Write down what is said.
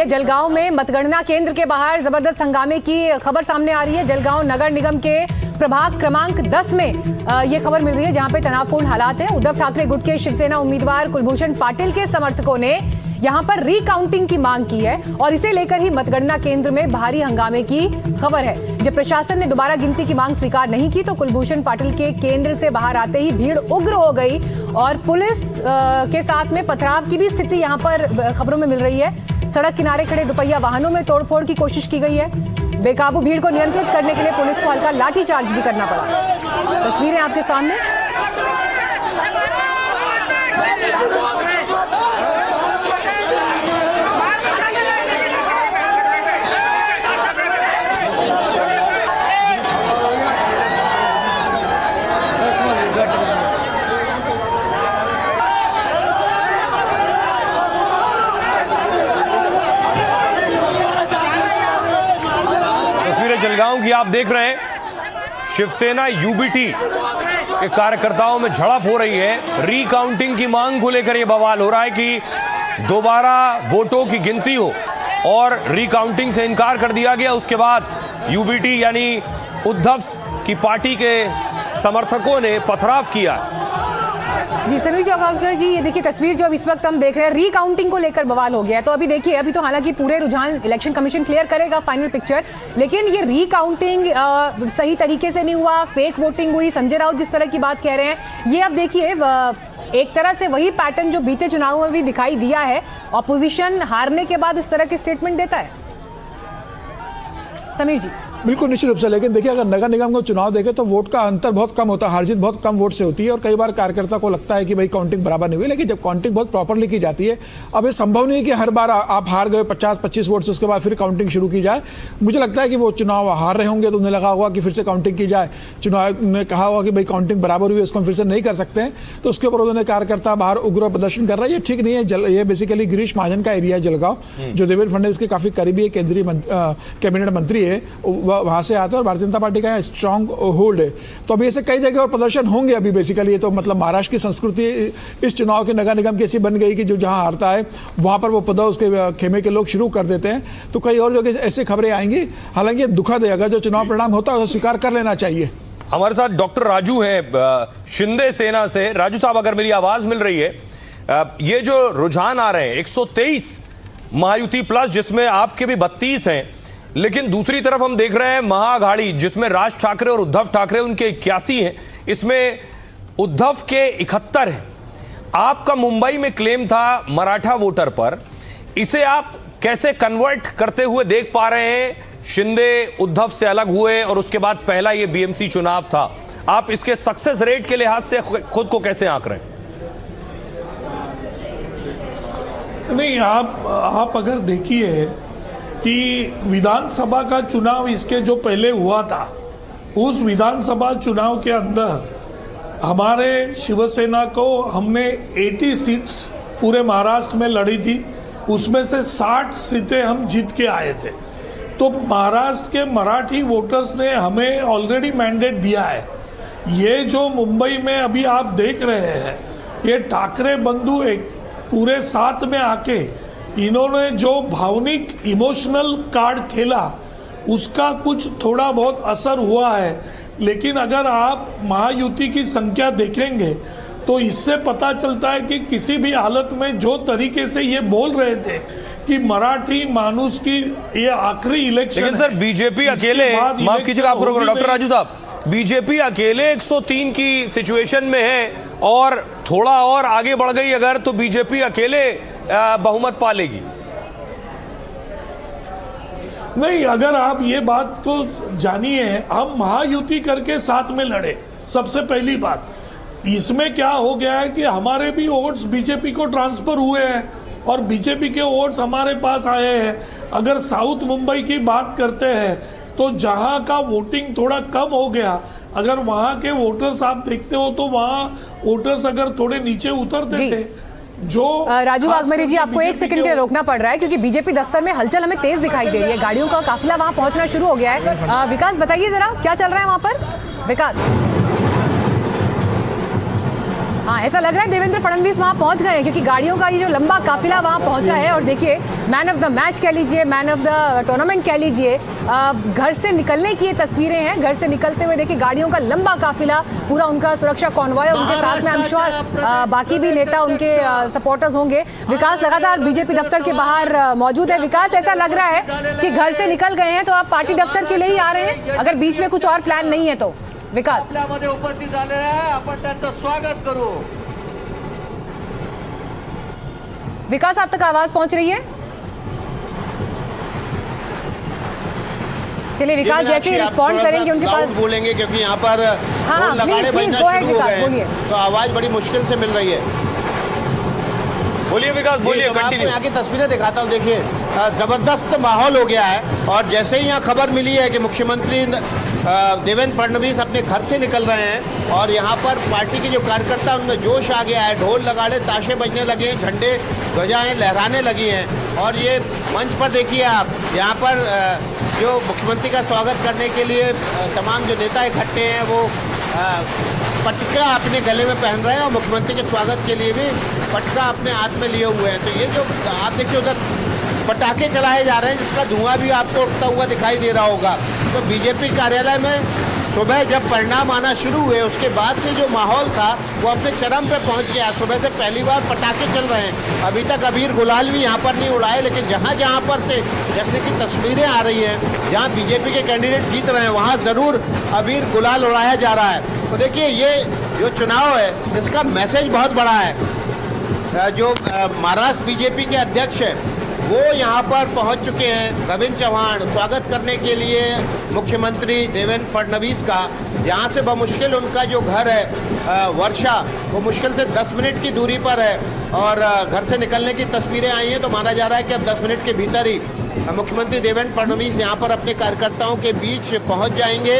जलगांव में मतगणना केंद्र के बाहर जबरदस्त हंगामे की खबर सामने आ रही है। जलगांव नगर निगम के प्रभाग क्रमांक 10 में ये खबर मिल रही है, जहां पे तनावपूर्ण हालात है। उद्धव ठाकरे गुट के शिवसेना उम्मीदवार कुलभूषण पाटिल के समर्थकों ने यहां पर रीकाउंटिंग की मांग की है और इसे लेकर ही मतगणना केंद्र में भारी हंगामे की खबर है। जब प्रशासन ने दोबारा गिनती की मांग स्वीकार नहीं की तो कुलभूषण पाटिल के केंद्र से बाहर आते ही भीड़ उग्र हो गई और पुलिस के साथ में पथराव की भी स्थिति यहां पर खबरों में मिल रही है। सड़क किनारे खड़े दोपहिया वाहनों में तोड़फोड़ की कोशिश की गई है। बेकाबू भीड़ को नियंत्रित करने के लिए पुलिस को हल्का लाठीचार्ज भी करना पड़ा। तस्वीरें आपके सामने। जलगांव की आप देख रहे हैं, शिवसेना यूबीटी के कार्यकर्ताओं में झड़प हो रही है। रीकाउंटिंग की मांग को लेकर यह बवाल हो रहा है कि दोबारा वोटों की गिनती हो और रीकाउंटिंग से इनकार कर दिया गया। उसके बाद यूबीटी यानी उद्धव की पार्टी के समर्थकों ने पथराव किया। जी समीर जावड़कर जी, ये देखिए तस्वीर जो अब इस वक्त हम देख रहे हैं, रीकाउंटिंग को लेकर बवाल हो गया है। तो अभी देखिए, अभी तो हालांकि पूरे रुझान इलेक्शन कमीशन क्लियर करेगा फाइनल पिक्चर, लेकिन ये रीकाउंटिंग सही तरीके से नहीं हुआ, फेक वोटिंग हुई, संजय राउत जिस तरह की बात कह रहे हैं, ये अब देखिए एक तरह से वही पैटर्न जो बीते चुनाव में भी दिखाई दिया है। ऑपोजिशन हारने के बाद इस तरह के स्टेटमेंट देता है। समीर जी बिल्कुल निश्चित रूप से, लेकिन देखिए अगर नगर निगम का चुनाव देखें तो वोट का अंतर बहुत कम होता है, हार जीत बहुत कम वोट से होती है और कई बार कार्यकर्ता को लगता है कि भाई काउंटिंग बराबर नहीं हुई, लेकिन जब काउंटिंग बहुत प्रॉपरली की जाती है, अब ये संभव नहीं है कि हर बार आप हार गए 50-25 वोट से उसके बाद फिर काउंटिंग शुरू की जाए। मुझे लगता है कि वो चुनाव हार रहे होंगे तो उन्हें लगा होगा कि फिर से काउंटिंग की जाए, चुनाव ने कहा होगा कि भाई काउंटिंग बराबर हुई, उसको हम फिर से नहीं कर सकते हैं, तो उसके ऊपर उन्होंने कार्यकर्ता बाहर उग्र प्रदर्शन कर रहा है। ये ठीक नहीं है। ये बेसिकली गिरीश महाजन का एरिया है जलगांव, जो देवेंद्र फडणवीस के काफी करीबी केंद्रीय कैबिनेट मंत्री है, वहां से आते हैं। भारतीय जनता पार्टी का स्ट्रांग होल्ड है, तो अभी ऐसे कई जगह और प्रदर्शन होंगे। अभी बेसिकली ये तो मतलब महाराष्ट्र की संस्कृति इस चुनाव के नगर निगम की ऐसी बन गई कि जो जहां हारता है वहां पर वो पदों उसके खेमे के लोग शुरू कर देते हैं। तो कई और जगह ऐसी खबरें आएंगी। हालांकि दुखद है, अगर जो चुनाव परिणाम होता है उसे स्वीकार कर लेना चाहिए। हमारे साथ डॉक्टर राजू हैं शिंदे सेना से। राजू साहब, अगर मेरी आवाज मिल रही है, ये जो रुझान आ रहे हैं 123 महायुति प्लस, जिसमें आपके भी 32 हैं, लेकिन दूसरी तरफ हम देख रहे हैं महाअघाड़ी जिसमें राज ठाकरे और उद्धव ठाकरे उनके 81 हैं, इसमें उद्धव के 71 हैं। आपका मुंबई में क्लेम था मराठा वोटर पर, इसे आप कैसे कन्वर्ट करते हुए देख पा रहे हैं? शिंदे उद्धव से अलग हुए और उसके बाद पहला ये बीएमसी चुनाव था, आप इसके सक्सेस रेट के लिहाज से खुद को कैसे आंक रहे हैं? नहीं, आप अगर देखिए कि विधानसभा का चुनाव इसके जो पहले हुआ था, उस विधानसभा चुनाव के अंदर हमारे शिवसेना को हमने 80 सीट्स पूरे महाराष्ट्र में लड़ी थी, उसमें से 60 सीटें हम जीत के आए थे। तो महाराष्ट्र के मराठी वोटर्स ने हमें ऑलरेडी मैंडेट दिया है। ये जो मुंबई में अभी आप देख रहे हैं, ये ठाकरे बंधु एक पूरे साथ में आके इन्होंने जो भावनिक इमोशनल कार्ड खेला, उसका कुछ थोड़ा बहुत असर हुआ है। लेकिन अगर आप महायुति की संख्या देखेंगे तो इससे पता चलता है कि किसी भी हालत में जो तरीके से ये बोल रहे थे कि मराठी मानुस की ये आखिरी इलेक्शन, लेकिन सर बीजेपी अकेले, माफ कीजिएगा आपको डॉक्टर राजू साहब, बीजेपी अकेले 103 की सिचुएशन में है और थोड़ा और आगे बढ़ गई अगर तो बीजेपी अकेले बहुमत पा लेगी। नहीं, अगर आप ये बात को जानिए, हम महायुति करके साथ में लड़े। सबसे पहली बात, इसमें क्या हो गया है कि हमारे भी वोट्स बीजेपी को ट्रांसफर हुए हैं और बीजेपी के वोट्स हमारे पास आए हैं। अगर साउथ मुंबई की बात करते हैं तो जहां का वोटिंग थोड़ा कम हो गया, अगर वहां के वोटर्स आप देखते हो तो वहां वोटर्स अगर थोड़े नीचे उतरते थे। जो राजू वाघमारे जी, आपको एक सेकंड के लिए रोकना पड़ रहा है क्योंकि बीजेपी दफ्तर में हलचल हमें तेज दिखाई दे रही है, गाड़ियों का काफिला वहां पहुंचना शुरू हो गया है। विकास बताइए जरा क्या चल रहा है वहां पर। विकास, हाँ, ऐसा लग रहा है देवेंद्र फडणवीस वहां पहुंच गए हैं, क्योंकि गाड़ियों का ये जो लंबा काफिला वहां पहुंचा है। और देखिए, मैन ऑफ द मैच कह लीजिए, मैन ऑफ द टूर्नामेंट कह लीजिए, घर से निकलने की ये तस्वीरें हैं। घर से निकलते हुए देखिए गाड़ियों का लंबा काफिला, पूरा उनका सुरक्षा कॉन्वॉय, उनके साथ में आई एम श्योर बाकी भी नेता उनके सपोर्टर्स होंगे। विकास लगातार बीजेपी दफ्तर के बाहर मौजूद है। विकास, ऐसा लग रहा है कि घर से निकल गए हैं तो आप पार्टी दफ्तर के लिए ही आ रहे हैं, अगर बीच में कुछ और प्लान नहीं है तो? विकास, आपल्यामध्ये उपस्थित झालेले आहे, आपण त्यांचं स्वागत करू। विकास, आप तक आवाज पहुंच रही है? चलिए विकास जैसे ही रिस्पॉन्ड करेंगे उनके पास बोलेंगे, क्योंकि यहाँ पर हाँ, लगाड़े बजना शुरू हो गए हैं, तो आवाज बड़ी मुश्किल से मिल रही है। बोलिए विकास, बोलिए, तो मैं आपको कंटिन्यू। यहाँ की तस्वीरें दिखाता हूँ। देखिए, जबरदस्त माहौल हो गया है। और जैसे ही यहाँ खबर मिली है कि मुख्यमंत्री देवेंद्र फडणवीस अपने घर से निकल रहे हैं, और यहाँ पर पार्टी के जो कार्यकर्ता उनमें जोश आ गया है, ढोल लगाड़े ताशे बजने लगे हैं, झंडे ध्वजाएं लहराने लगी हैं। और ये मंच पर देखिए आप, यहाँ पर जो मुख्यमंत्री का स्वागत करने के लिए तमाम जो नेता इकट्ठे हैं, वो पटका अपने गले में पहन रहे हैं, और मुख्यमंत्री के स्वागत के लिए भी पटका अपने हाथ में लिए हुए हैं। तो ये जो आप देखिए, उधर पटाखे चलाए जा रहे हैं, जिसका धुआं भी आपको उठता हुआ दिखाई दे रहा होगा। तो बीजेपी कार्यालय में सुबह जब परिणाम आना शुरू हुए, उसके बाद से जो माहौल था वो अपने चरम पे पहुंच गया। सुबह से पहली बार पटाखे चल रहे हैं। अभी तक अबीर गुलाल भी यहाँ पर नहीं उड़ाए, लेकिन जहाँ जहाँ पर से जैसे कि तस्वीरें आ रही हैं, जहाँ बीजेपी के कैंडिडेट जीत रहे हैं, वहाँ ज़रूर अबीर गुलाल उड़ाया जा रहा है। तो देखिए, ये जो चुनाव है, इसका मैसेज बहुत बड़ा है। जो महाराष्ट्र बीजेपी के अध्यक्ष हैं, वो यहाँ पर पहुँच चुके हैं। रविंद्र चौहान स्वागत करने के लिए मुख्यमंत्री देवेंद्र फडणवीस का। यहाँ से बमुश्किल उनका जो घर है वर्षा, वो मुश्किल से 10 मिनट की दूरी पर है। और घर से निकलने की तस्वीरें आई हैं, तो माना जा रहा है कि अब 10 मिनट के भीतर ही मुख्यमंत्री देवेंद्र फडणवीस यहाँ पर अपने कार्यकर्ताओं के बीच पहुँच जाएंगे।